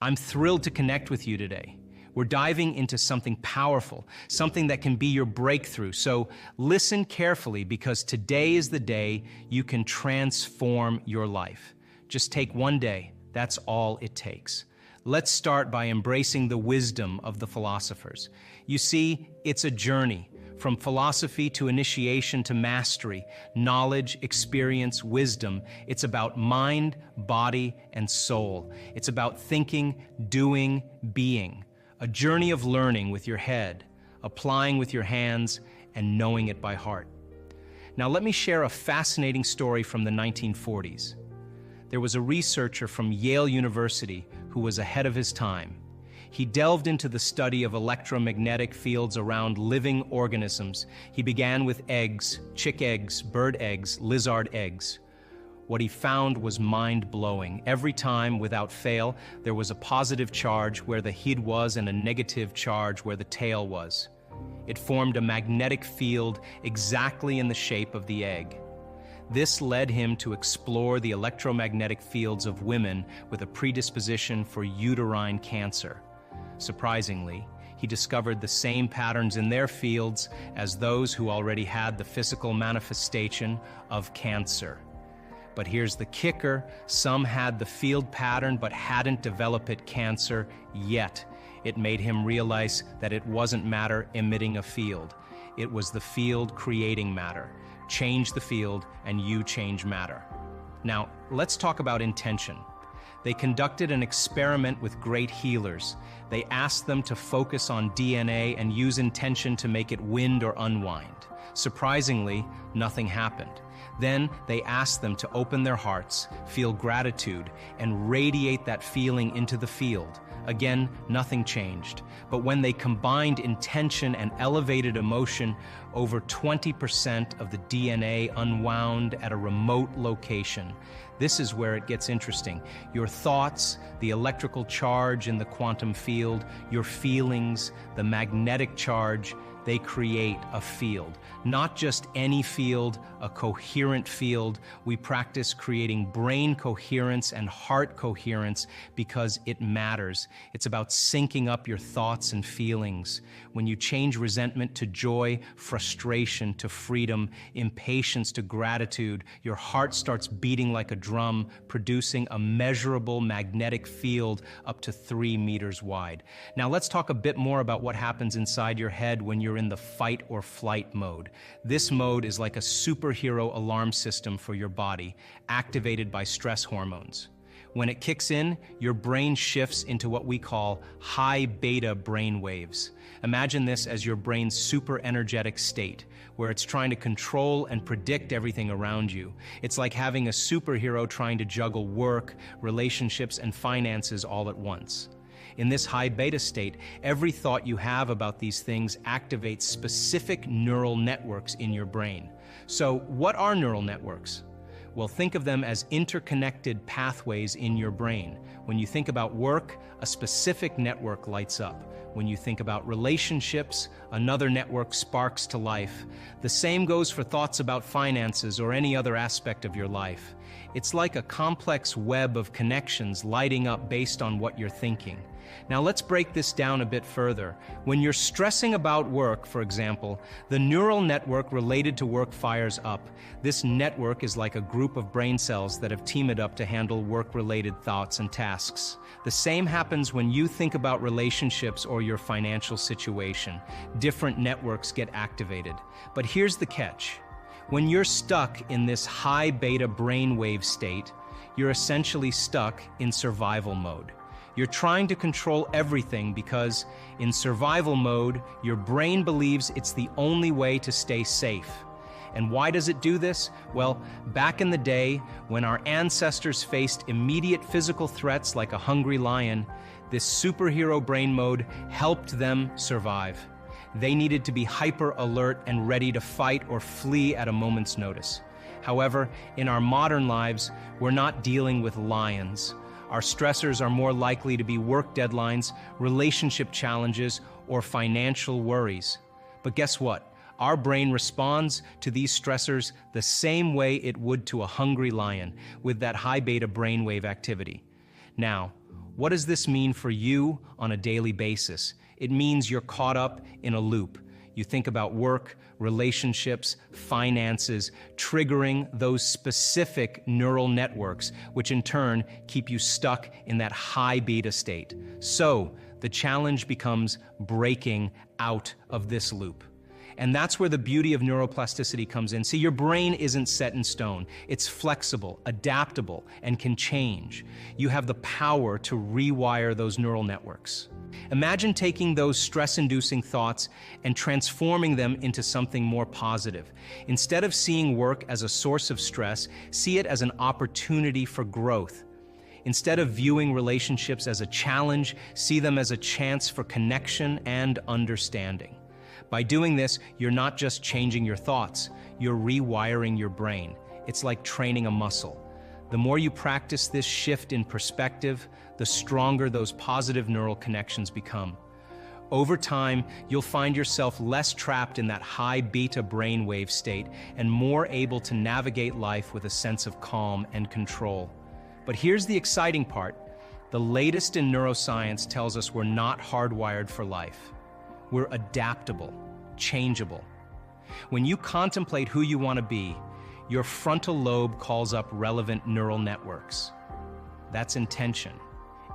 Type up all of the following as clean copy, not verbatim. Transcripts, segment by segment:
I'm thrilled to connect with you today. We're diving into something powerful, something that can be your breakthrough. So listen carefully because today is the day you can transform your life. Just take one day. That's all it takes. Let's start by embracing the wisdom of the philosophers. You see, it's a journey. From philosophy to initiation to mastery, knowledge, experience, wisdom, it's about mind, body, and soul. It's about thinking, doing, being. A journey of learning with your head, applying with your hands, and knowing it by heart. Now let me share a fascinating story from the 1940s. There was a researcher from Yale University who was ahead of his time. He delved into the study of electromagnetic fields around living organisms. He began with eggs, chick eggs, bird eggs, lizard eggs. What he found was mind-blowing. Every time, without fail, there was a positive charge where the head was and a negative charge where the tail was. It formed a magnetic field exactly in the shape of the egg. This led him to explore the electromagnetic fields of women with a predisposition for uterine cancer. Surprisingly, he discovered the same patterns in their fields as those who already had the physical manifestation of cancer. But here's the kicker, some had the field pattern but hadn't developed cancer yet. It made him realize that it wasn't matter emitting a field. It was the field creating matter. Change the field and you change matter. Now, let's talk about intention. They conducted an experiment with great healers. They asked them to focus on DNA and use intention to make it wind or unwind. Surprisingly, nothing happened. Then they asked them to open their hearts, feel gratitude, and radiate that feeling into the field. Again, nothing changed. But when they combined intention and elevated emotion, over 20% of the DNA unwound at a remote location. This is where it gets interesting. Your thoughts, the electrical charge in the quantum field, your feelings, the magnetic charge, they create a field. Not just any field, a coherent field. We practice creating brain coherence and heart coherence because it matters. It's about syncing up your thoughts and feelings. When you change resentment to joy, frustration to freedom, impatience to gratitude, your heart starts beating like a drum, producing a measurable magnetic field up to 3 meters wide. Now let's talk a bit more about what happens inside your head when you're in the fight or flight mode. This mode is like a superhero alarm system for your body, activated by stress hormones. When it kicks in, your brain shifts into what we call high beta brain waves. Imagine this as your brain's super energetic state, where it's trying to control and predict everything around you. It's like having a superhero trying to juggle work, relationships, and finances all at once. In this high beta state, every thought you have about these things activates specific neural networks in your brain. So, what are neural networks? Well, think of them as interconnected pathways in your brain. When you think about work, a specific network lights up. When you think about relationships, another network sparks to life. The same goes for thoughts about finances or any other aspect of your life. It's like a complex web of connections lighting up based on what you're thinking. Now let's break this down a bit further. When you're stressing about work, for example, the neural network related to work fires up. This network is like a group of brain cells that have teamed up to handle work-related thoughts and tasks. The same happens when you think about relationships or your financial situation. Different networks get activated. But here's the catch. When you're stuck in this high beta brainwave state, you're essentially stuck in survival mode. You're trying to control everything because, in survival mode, your brain believes it's the only way to stay safe. And why does it do this? Well, back in the day, when our ancestors faced immediate physical threats like a hungry lion, this superhero brain mode helped them survive. They needed to be hyper alert and ready to fight or flee at a moment's notice. However, in our modern lives, we're not dealing with lions. Our stressors are more likely to be work deadlines, relationship challenges, or financial worries. But guess what? Our brain responds to these stressors the same way it would to a hungry lion, with that high beta brainwave activity. Now, What does this mean for you on a daily basis? It means you're caught up in a loop. You think about work, relationships, finances, triggering those specific neural networks, which in turn keep you stuck in that high beta state. So the challenge becomes breaking out of this loop. And that's where the beauty of neuroplasticity comes in. See, your brain isn't set in stone. It's flexible, adaptable, and can change. You have the power to rewire those neural networks. Imagine taking those stress-inducing thoughts and transforming them into something more positive. Instead of seeing work as a source of stress, see it as an opportunity for growth. Instead of viewing relationships as a challenge, see them as a chance for connection and understanding. By doing this, you're not just changing your thoughts, you're rewiring your brain. It's like training a muscle. The more you practice this shift in perspective, the stronger those positive neural connections become. Over time, you'll find yourself less trapped in that high beta brainwave state and more able to navigate life with a sense of calm and control. But here's the exciting part. The latest in neuroscience tells us we're not hardwired for life. We're adaptable, changeable. When you contemplate who you want to be, your frontal lobe calls up relevant neural networks. That's intention.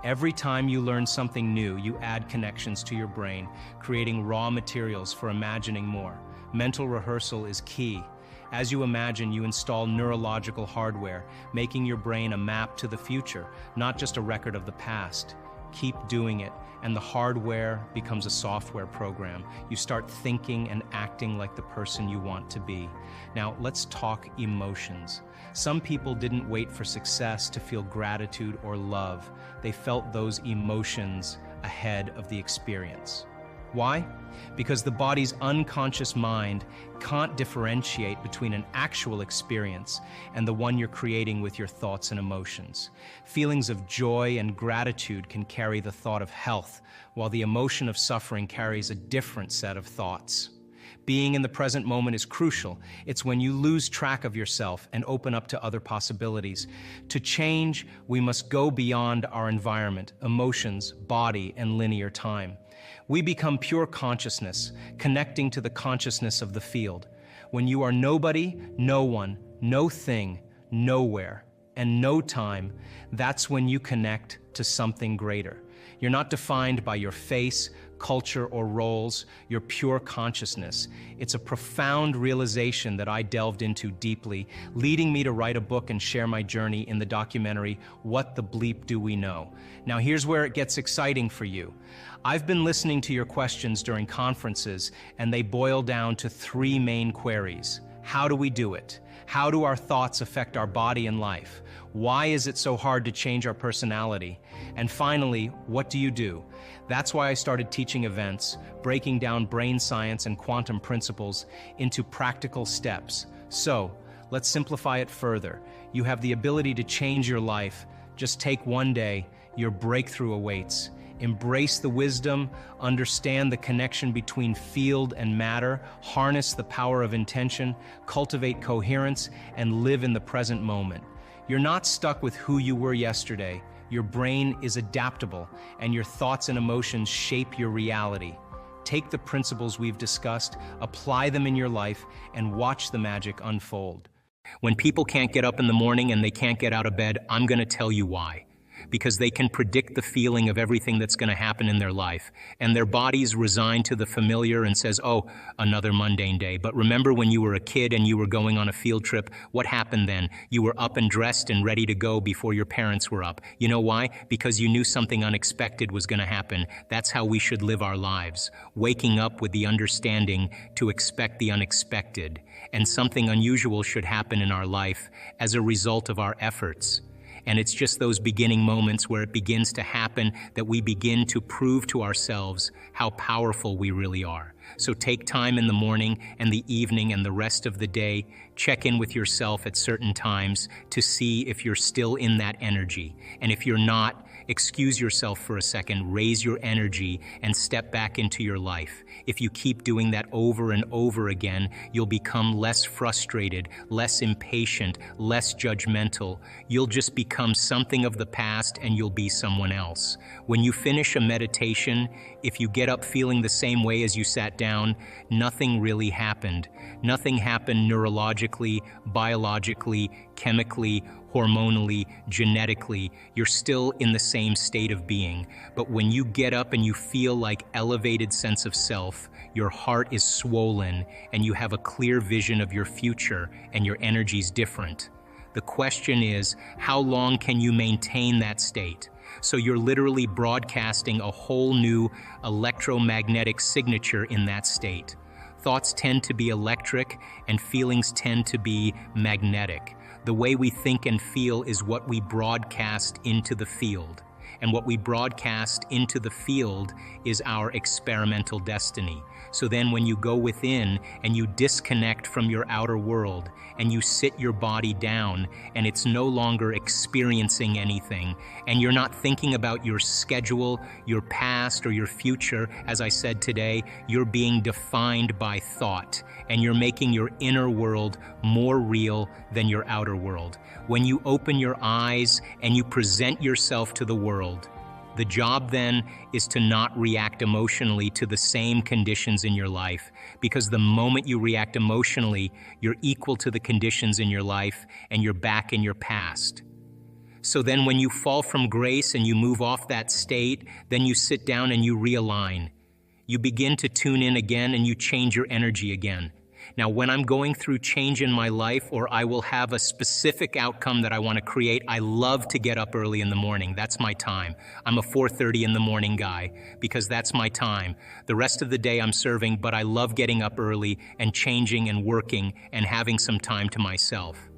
Every time you learn something new, you add connections to your brain, creating raw materials for imagining more. Mental rehearsal is key. As you imagine, you install neurological hardware, making your brain a map to the future, not just a record of the past. Keep doing it, and the hardware becomes a software program. You start thinking and acting like the person you want to be. Now, let's talk emotions. Some people didn't wait for success to feel gratitude or love. They felt those emotions ahead of the experience. Why? Because the body's unconscious mind can't differentiate between an actual experience and the one you're creating with your thoughts and emotions. Feelings of joy and gratitude can carry the thought of health, while the emotion of suffering carries a different set of thoughts. Being in the present moment is crucial. It's when you lose track of yourself and open up to other possibilities. To change, we must go beyond our environment, emotions, body, and linear time. We become pure consciousness, connecting to the consciousness of the field. When you are nobody, no one, no thing, nowhere, and no time, that's when you connect to something greater. You're not defined by your face, culture, or roles. You're pure consciousness. It's a profound realization that I delved into deeply, leading me to write a book and share my journey in the documentary, What the Bleep Do We Know? Now here's where it gets exciting for you. I've been listening to your questions during conferences, and they boil down to three main queries. How do we do it? How do our thoughts affect our body and life? Why is it so hard to change our personality? And finally, what do you do? That's why I started teaching events, breaking down brain science and quantum principles into practical steps. So, let's simplify it further. You have the ability to change your life. Just take one day. Your breakthrough awaits. Embrace the wisdom, understand the connection between field and matter, harness the power of intention, cultivate coherence, and live in the present moment. You're not stuck with who you were yesterday. Your brain is adaptable, and your thoughts and emotions shape your reality. Take the principles we've discussed, apply them in your life, and watch the magic unfold. When people can't get up in the morning and they can't get out of bed, I'm going to tell you why. Because they can predict the feeling of everything that's going to happen in their life. And their body's resigned to the familiar and says, oh, another mundane day. But remember when you were a kid and you were going on a field trip, what happened then? You were up and dressed and ready to go before your parents were up. You know why? Because you knew something unexpected was going to happen. That's how we should live our lives. Waking up with the understanding to expect the unexpected. And something unusual should happen in our life as a result of our efforts. And it's just those beginning moments where it begins to happen that we begin to prove to ourselves how powerful we really are. So take time in the morning and the evening and the rest of the day. Check in with yourself at certain times to see if you're still in that energy. And if you're not, excuse yourself for a second, raise your energy, and step back into your life. If you keep doing that over and over again, you'll become less frustrated, less impatient, less judgmental. You'll just become something of the past and you'll be someone else. When you finish a meditation, if you get up feeling the same way as you sat down, nothing really happened. Nothing happened neurologically, biologically, chemically, hormonally, genetically. You're still in the same state of being. But when you get up and you feel like elevated sense of self, your heart is swollen and you have a clear vision of your future and your energy's different. The question is, how long can you maintain that state? So you're literally broadcasting a whole new electromagnetic signature in that state. Thoughts tend to be electric and feelings tend to be magnetic. The way we think and feel is what we broadcast into the field. And what we broadcast into the field is our experimental destiny. So then when you go within and you disconnect from your outer world and you sit your body down and it's no longer experiencing anything and you're not thinking about your schedule, your past, or your future, as I said today, you're being defined by thought and you're making your inner world more real than your outer world. When you open your eyes and you present yourself to the world, the job then is to not react emotionally to the same conditions in your life, because the moment you react emotionally, you're equal to the conditions in your life and you're back in your past. So then when you fall from grace and you move off that state, then you sit down and you realign. You begin to tune in again and you change your energy again. Now, when I'm going through change in my life or I will have a specific outcome that I want to create, I love to get up early in the morning. That's my time. I'm a 4:30 in the morning guy because that's my time. The rest of the day I'm serving, but I love getting up early and changing and working and having some time to myself.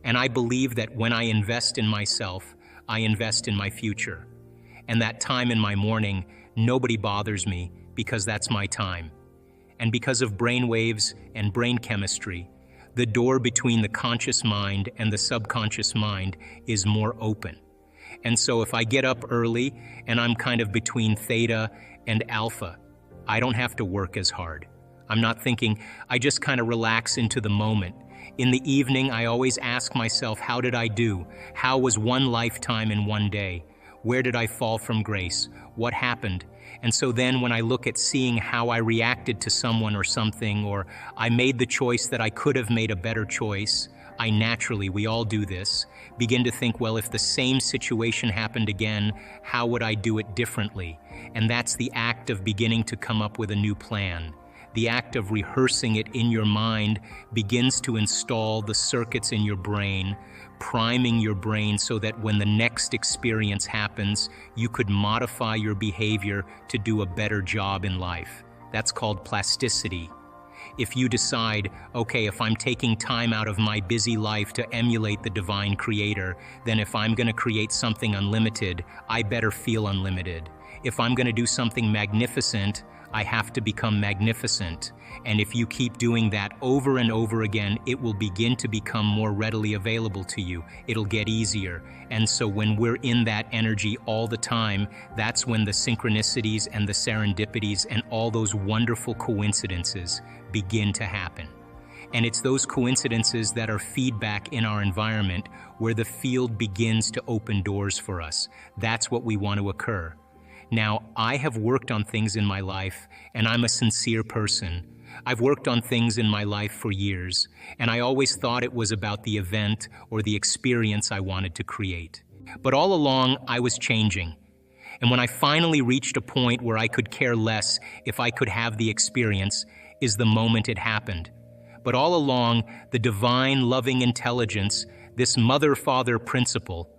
And I believe that when I invest in myself, I invest in my future. And that time in my morning, nobody bothers me because that's my time. And because of brain waves and brain chemistry, the door between the conscious mind and the subconscious mind is more open. And so if I get up early and I'm kind of between theta and alpha, I don't have to work as hard. I'm not thinking, I just kind of relax into the moment. In the evening, I always ask myself, how did I do? How was one lifetime in one day? Where did I fall from grace? What happened? And so then when I look at seeing how I reacted to someone or something, or I made the choice that I could have made a better choice, I naturally, we all do this, begin to think, well, if the same situation happened again, how would I do it differently? And that's the act of beginning to come up with a new plan. The act of rehearsing it in your mind begins to install the circuits in your brain, priming your brain so that when the next experience happens, you could modify your behavior to do a better job in life. That's called plasticity. If you decide, okay, if I'm taking time out of my busy life to emulate the divine creator, then if I'm going to create something unlimited, I better feel unlimited. If I'm going to do something magnificent, I have to become magnificent. And if you keep doing that over and over again, it will begin to become more readily available to you. It'll get easier. And so when we're in that energy all the time, that's when the synchronicities and the serendipities and all those wonderful coincidences begin to happen. And it's those coincidences that are feedback in our environment where the field begins to open doors for us. That's what we want to occur. Now, I have worked on things in my life, and I'm a sincere person. I've worked on things in my life for years, and I always thought it was about the event or the experience I wanted to create. But all along, I was changing. And when I finally reached a point where I could care less if I could have the experience, is the moment it happened. But all along, the divine, loving intelligence, this mother-father principle,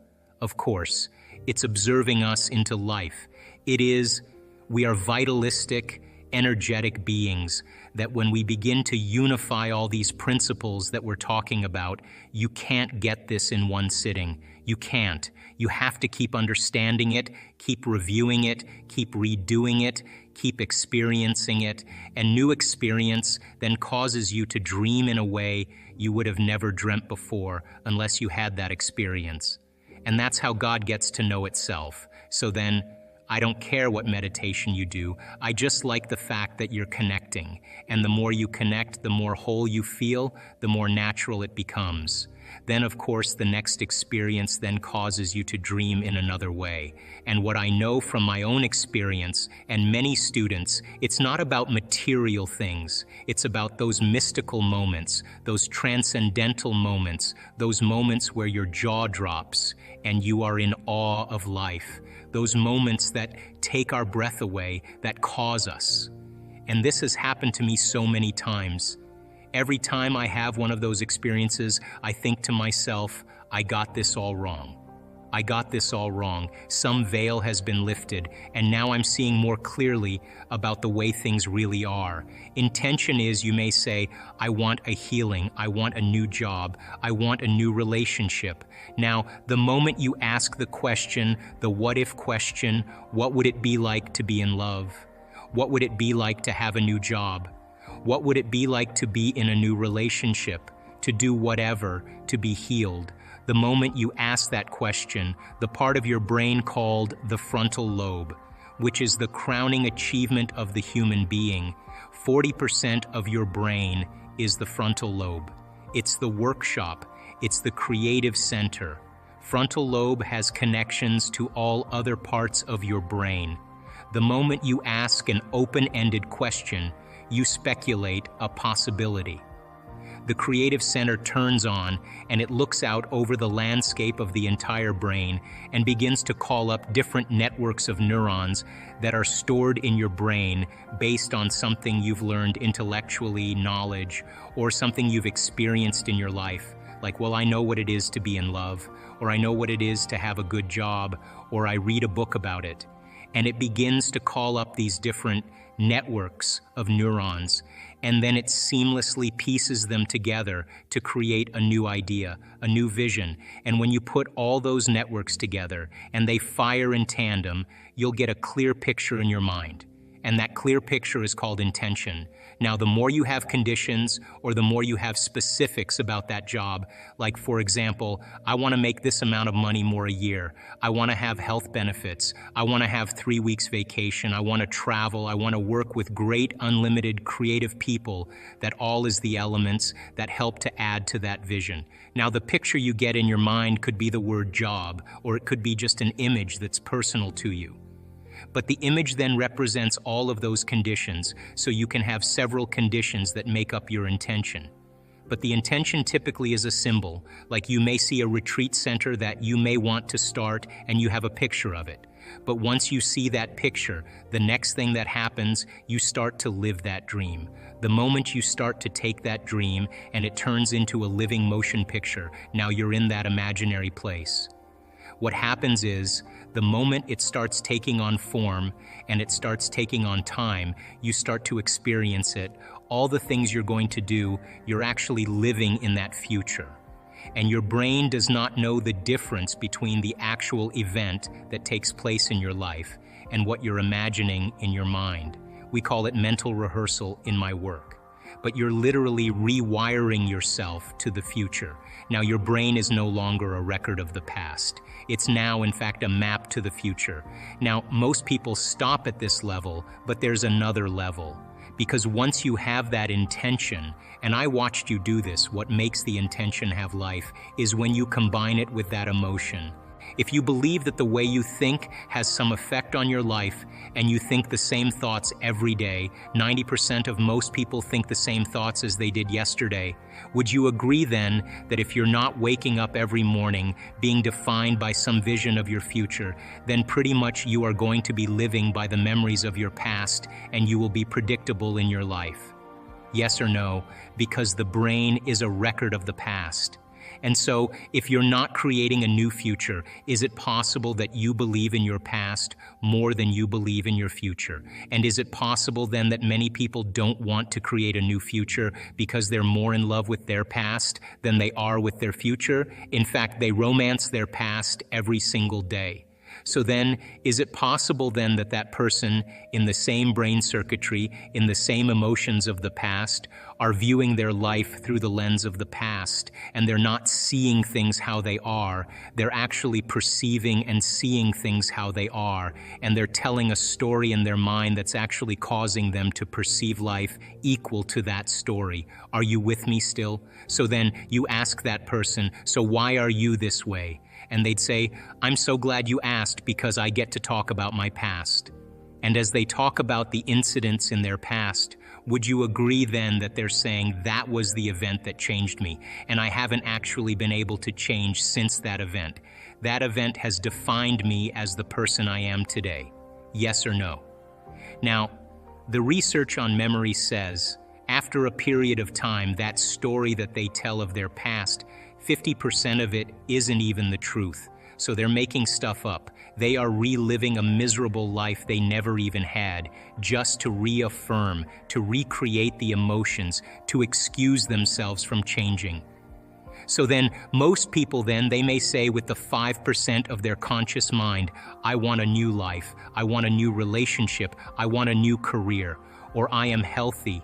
of course, it's observing us into life. We are vitalistic, energetic beings that when we begin to unify all these principles that we're talking about, you can't get this in one sitting. You can't. You have to keep understanding it, keep reviewing it, keep redoing it, keep experiencing it, and new experience then causes you to dream in a way you would have never dreamt before unless you had that experience. And that's how God gets to know itself. So then, I don't care what meditation you do. I just like the fact that you're connecting. And the more you connect, the more whole you feel, the more natural it becomes. Then, of course, the next experience then causes you to dream in another way. And what I know from my own experience and many students, it's not about material things. It's about those mystical moments, those transcendental moments, those moments where your jaw drops and you are in awe of life. Those moments that take our breath away, that cause us. And this has happened to me so many times. Every time I have one of those experiences, I think to myself, I got this all wrong. I got this all wrong. Some veil has been lifted, and now I'm seeing more clearly about the way things really are. Intention is, you may say, I want a healing, I want a new job, I want a new relationship. Now, the moment you ask the question, the what-if question, what would it be like to be in love? What would it be like to have a new job? What would it be like to be in a new relationship, to do whatever, to be healed? The moment you ask that question, the part of your brain called the frontal lobe, which is the crowning achievement of the human being, 40% of your brain is the frontal lobe. It's the workshop, it's the creative center. Frontal lobe has connections to all other parts of your brain. The moment you ask an open-ended question, you speculate a possibility. The creative center turns on and it looks out over the landscape of the entire brain and begins to call up different networks of neurons that are stored in your brain based on something you've learned intellectually, knowledge, or something you've experienced in your life. Like, well, I know what it is to be in love, or I know what it is to have a good job, or I read a book about it. And it begins to call up these different networks of neurons, and then it seamlessly pieces them together to create a new idea, a new vision. And when you put all those networks together and they fire in tandem, you'll get a clear picture in your mind. And that clear picture is called intention. Now, the more you have conditions or the more you have specifics about that job, like, for example, I want to make this amount of money more a year. I want to have health benefits. I want to have 3 weeks vacation. I want to travel. I want to work with great, unlimited, creative people. That all is the elements that help to add to that vision. Now, the picture you get in your mind could be the word job, or it could be just an image that's personal to you. But the image then represents all of those conditions, so you can have several conditions that make up your intention. But the intention typically is a symbol, like you may see a retreat center that you may want to start and you have a picture of it. But once you see that picture, the next thing that happens, you start to live that dream. The moment you start to take that dream and it turns into a living motion picture, now you're in that imaginary place. What happens is, the moment it starts taking on form and it starts taking on time, you start to experience it. All the things you're going to do, you're actually living in that future. And your brain does not know the difference between the actual event that takes place in your life and what you're imagining in your mind. We call it mental rehearsal in my work. But you're literally rewiring yourself to the future. Now, your brain is no longer a record of the past. It's now, in fact, a map to the future. Now, most people stop at this level, but there's another level. Because once you have that intention, and I watched you do this, what makes the intention have life is when you combine it with that emotion. If you believe that the way you think has some effect on your life and you think the same thoughts every day, 90% of most people think the same thoughts as they did yesterday, would you agree then that if you're not waking up every morning being defined by some vision of your future, then pretty much you are going to be living by the memories of your past and you will be predictable in your life? Yes or no? Because the brain is a record of the past. And so, if you're not creating a new future, is it possible that you believe in your past more than you believe in your future? And is it possible then that many people don't want to create a new future because they're more in love with their past than they are with their future? In fact, they romance their past every single day. So then, is it possible then that that person in the same brain circuitry, in the same emotions of the past, are viewing their life through the lens of the past, and they're not seeing things how they are, they're actually perceiving and seeing things how they are, and they're telling a story in their mind that's actually causing them to perceive life equal to that story. Are you with me still? So then you ask that person, so why are you this way? And they'd say, I'm so glad you asked because I get to talk about my past. And as they talk about the incidents in their past, would you agree then that they're saying that was the event that changed me, and I haven't actually been able to change since that event? That event has defined me as the person I am today. Yes or no? Now, the research on memory says, after a period of time, that story that they tell of their past, 50% of it isn't even the truth. So they're making stuff up. They are reliving a miserable life they never even had, just to reaffirm, to recreate the emotions, to excuse themselves from changing. So then, most people then, they may say with the 5% of their conscious mind, I want a new life, I want a new relationship, I want a new career, or I am healthy.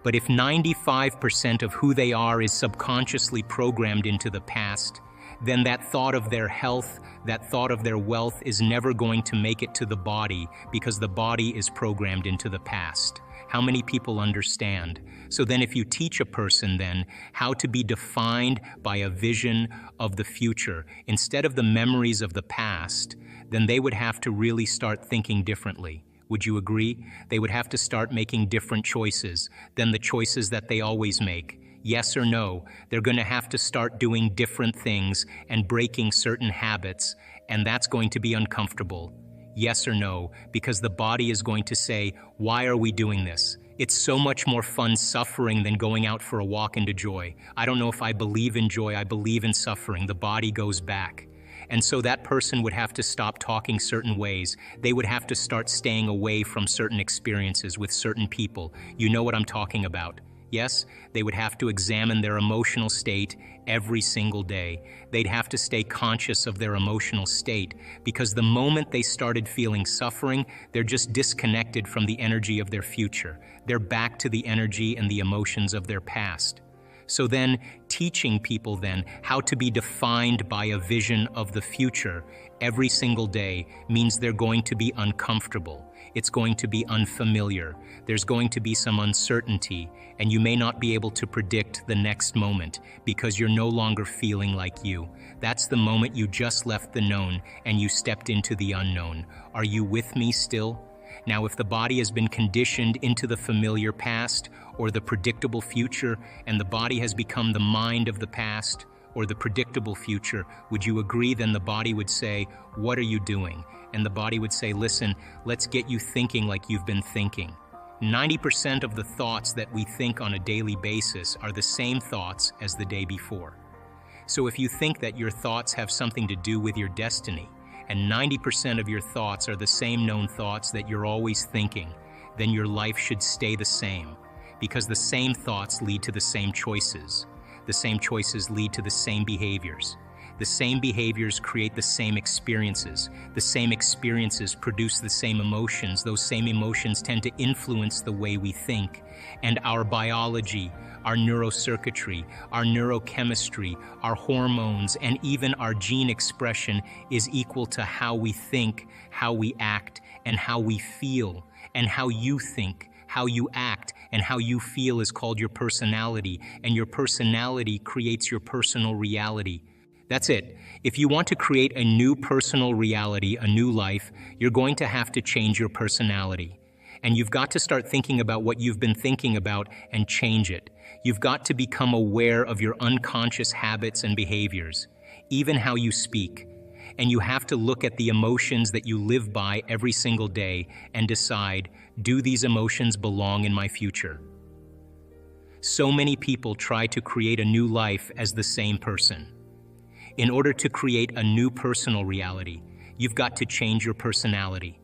But if 95% of who they are is subconsciously programmed into the past, then that thought of their health, that thought of their wealth is never going to make it to the body because the body is programmed into the past. How many people understand? So then if you teach a person then how to be defined by a vision of the future instead of the memories of the past, then they would have to really start thinking differently. Would you agree? They would have to start making different choices than the choices that they always make. Yes or no? They're going to have to start doing different things and breaking certain habits, and that's going to be uncomfortable. Yes or no? Because the body is going to say, why are we doing this? It's so much more fun suffering than going out for a walk into joy. I don't know if I believe in joy, I believe in suffering. The body goes back. And so that person would have to stop talking certain ways. They would have to start staying away from certain experiences with certain people. You know what I'm talking about. Yes, they would have to examine their emotional state every single day. They'd have to stay conscious of their emotional state because the moment they started feeling suffering, they're just disconnected from the energy of their future. They're back to the energy and the emotions of their past. So then, teaching people then how to be defined by a vision of the future every single day means they're going to be uncomfortable. It's going to be unfamiliar. There's going to be some uncertainty, and you may not be able to predict the next moment because you're no longer feeling like you. That's the moment you just left the known and you stepped into the unknown. Are you with me still? Now, if the body has been conditioned into the familiar past or the predictable future, and the body has become the mind of the past or the predictable future, would you agree then the body would say, what are you doing? And the body would say, listen, let's get you thinking like you've been thinking. 90% of the thoughts that we think on a daily basis are the same thoughts as the day before. So if you think that your thoughts have something to do with your destiny, and 90% of your thoughts are the same known thoughts that you're always thinking, then your life should stay the same, because the same thoughts lead to the same choices. The same choices lead to the same behaviors. The same behaviors create the same experiences. The same experiences produce the same emotions. Those same emotions tend to influence the way we think. And our biology, our neurocircuitry, our neurochemistry, our hormones, and even our gene expression is equal to how we think, how we act, and how we feel. And how you think, how you act, and how you feel is called your personality, and your personality creates your personal reality. That's it. If you want to create a new personal reality, a new life, you're going to have to change your personality. And you've got to start thinking about what you've been thinking about and change it. You've got to become aware of your unconscious habits and behaviors, even how you speak. And you have to look at the emotions that you live by every single day and decide, do these emotions belong in my future? So many people try to create a new life as the same person. In order to create a new personal reality, you've got to change your personality.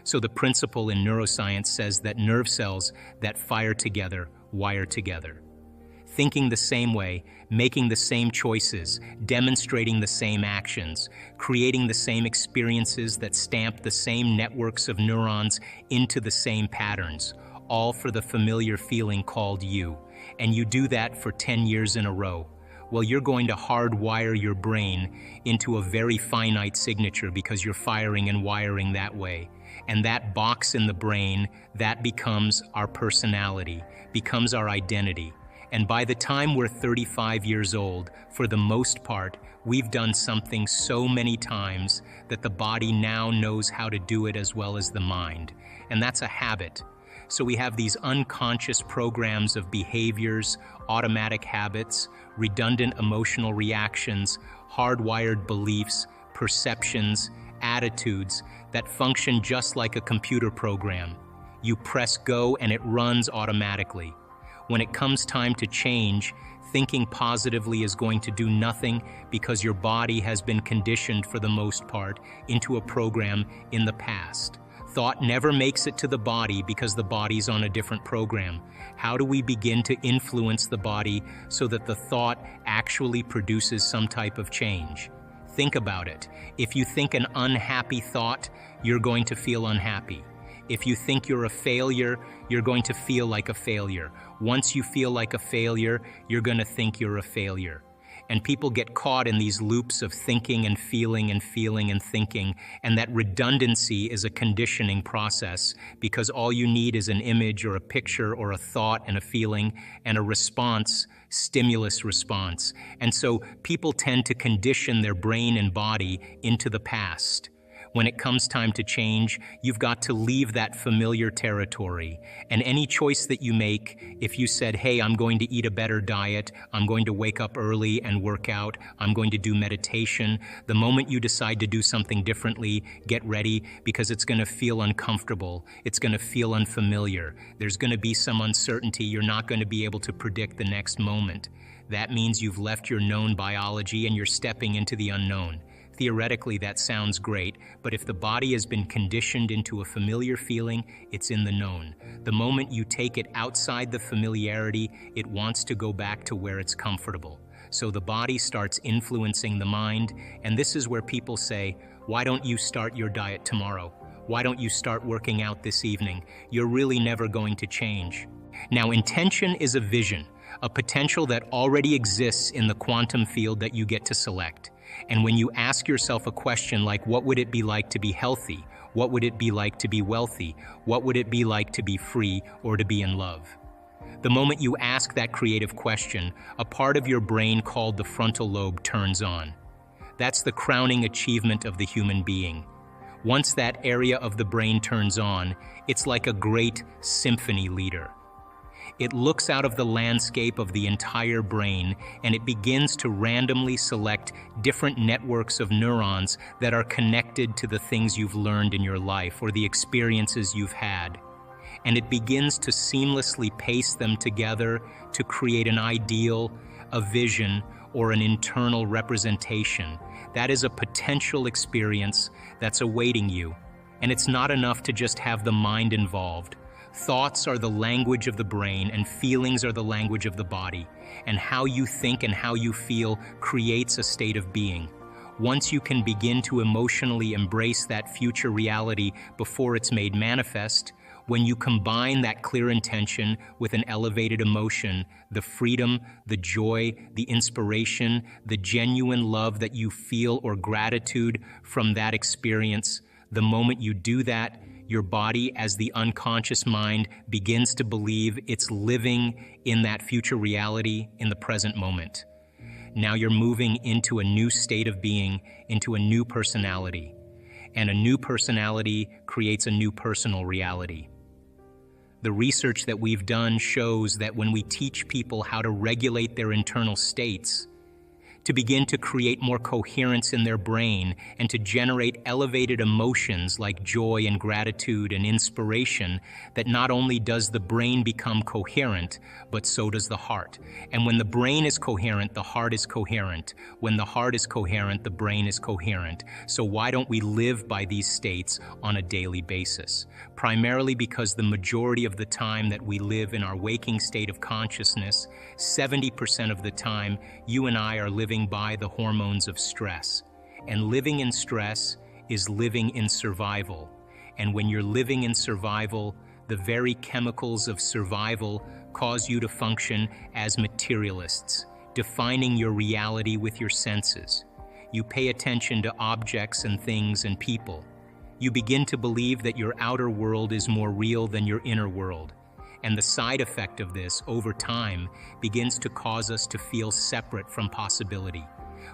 So the principle in neuroscience says that nerve cells that fire together wire together. thinking the same way, making the same choices, demonstrating the same actions, creating the same experiences that stamp the same networks of neurons into the same patterns, all for the familiar feeling called you. And you do that for 10 years in a row. Well, you're going to hardwire your brain into a very finite signature because you're firing and wiring that way. And that box in the brain, that becomes our personality, becomes our identity. And by the time we're 35 years old, for the most part, we've done something so many times that the body now knows how to do it as well as the mind. And that's a habit. So we have these unconscious programs of behaviors, automatic habits, redundant emotional reactions, hardwired beliefs, perceptions, attitudes that function just like a computer program. You press go and it runs automatically. When it comes time to change, thinking positively is going to do nothing because your body has been conditioned for the most part into a program in the past. Thought never makes it to the body because the body's on a different program. How do we begin to influence the body so that the thought actually produces some type of change? Think about it. If you think an unhappy thought, you're going to feel unhappy. If you think you're a failure, you're going to feel like a failure. Once you feel like a failure, you're going to think you're a failure. And people get caught in these loops of thinking and feeling and feeling and thinking, and that redundancy is a conditioning process because all you need is an image or a picture or a thought and a feeling and a response, stimulus response. And so people tend to condition their brain and body into the past. When it comes time to change, you've got to leave that familiar territory. And any choice that you make, if you said, hey, I'm going to eat a better diet, I'm going to wake up early and work out, I'm going to do meditation, the moment you decide to do something differently, get ready because it's going to feel uncomfortable. It's going to feel unfamiliar. There's going to be some uncertainty. You're not going to be able to predict the next moment. That means you've left your known biology and you're stepping into the unknown. Theoretically, that sounds great, but if the body has been conditioned into a familiar feeling, it's in the known. The moment you take it outside the familiarity, it wants to go back to where it's comfortable. So the body starts influencing the mind, and this is where people say, why don't you start your diet tomorrow? Why don't you start working out this evening? You're really never going to change. Now, intention is a vision, a potential that already exists in the quantum field that you get to select. And when you ask yourself a question like, what would it be like to be healthy? What would it be like to be wealthy? What would it be like to be free or to be in love? The moment you ask that creative question, a part of your brain called the frontal lobe turns on. That's the crowning achievement of the human being. Once that area of the brain turns on, it's like a great symphony leader. It looks out of the landscape of the entire brain and it begins to randomly select different networks of neurons that are connected to the things you've learned in your life or the experiences you've had. And it begins to seamlessly paste them together to create an ideal, a vision, or an internal representation. That is a potential experience that's awaiting you. And it's not enough to just have the mind involved. Thoughts are the language of the brain and feelings are the language of the body. And how you think and how you feel creates a state of being. Once you can begin to emotionally embrace that future reality before it's made manifest, when you combine that clear intention with an elevated emotion, the freedom, the joy, the inspiration, the genuine love that you feel or gratitude from that experience, the moment you do that, your body, as the unconscious mind, begins to believe it's living in that future reality in the present moment. Now you're moving into a new state of being, into a new personality. And a new personality creates a new personal reality. The research that we've done shows that when we teach people how to regulate their internal states, to begin to create more coherence in their brain and to generate elevated emotions like joy and gratitude and inspiration, that not only does the brain become coherent, but so does the heart. And when the brain is coherent, the heart is coherent. When the heart is coherent, the brain is coherent. So why don't we live by these states on a daily basis? Primarily because the majority of the time that we live in our waking state of consciousness, 70% of the time, you and I are living by the hormones of stress. And living in stress is living in survival. And when you're living in survival, the very chemicals of survival cause you to function as materialists, defining your reality with your senses. You pay attention to objects and things and people. You begin to believe that your outer world is more real than your inner world. And the side effect of this, over time, begins to cause us to feel separate from possibility.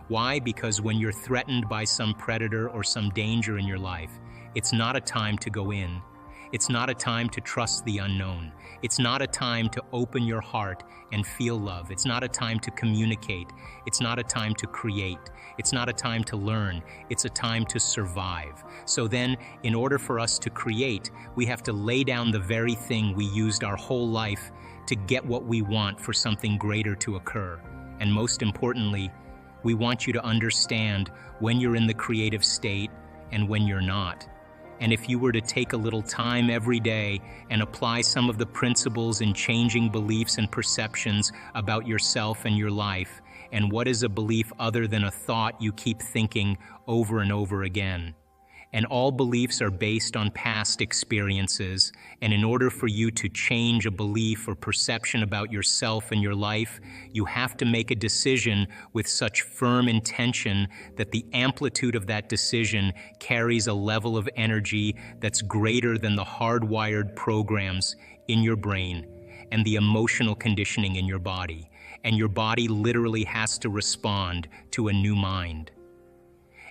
Why? Because when you're threatened by some predator or some danger in your life, it's not a time to go in. It's not a time to trust the unknown. It's not a time to open your heart and feel love. It's not a time to communicate. It's not a time to create. It's not a time to learn. It's a time to survive. So then, in order for us to create, we have to lay down the very thing we used our whole life to get what we want for something greater to occur. And most importantly, we want you to understand when you're in the creative state and when you're not. And if you were to take a little time every day and apply some of the principles in changing beliefs and perceptions about yourself and your life, and what is a belief other than a thought you keep thinking over and over again? And all beliefs are based on past experiences, and in order for you to change a belief or perception about yourself and your life, you have to make a decision with such firm intention that the amplitude of that decision carries a level of energy that's greater than the hardwired programs in your brain and the emotional conditioning in your body. And your body literally has to respond to a new mind.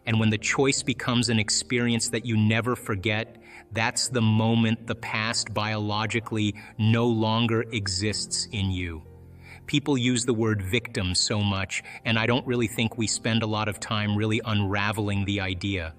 And when the choice becomes an experience that you never forget, that's the moment the past biologically no longer exists in you. People use the word victim so much, and I don't really think we spend a lot of time really unraveling the idea.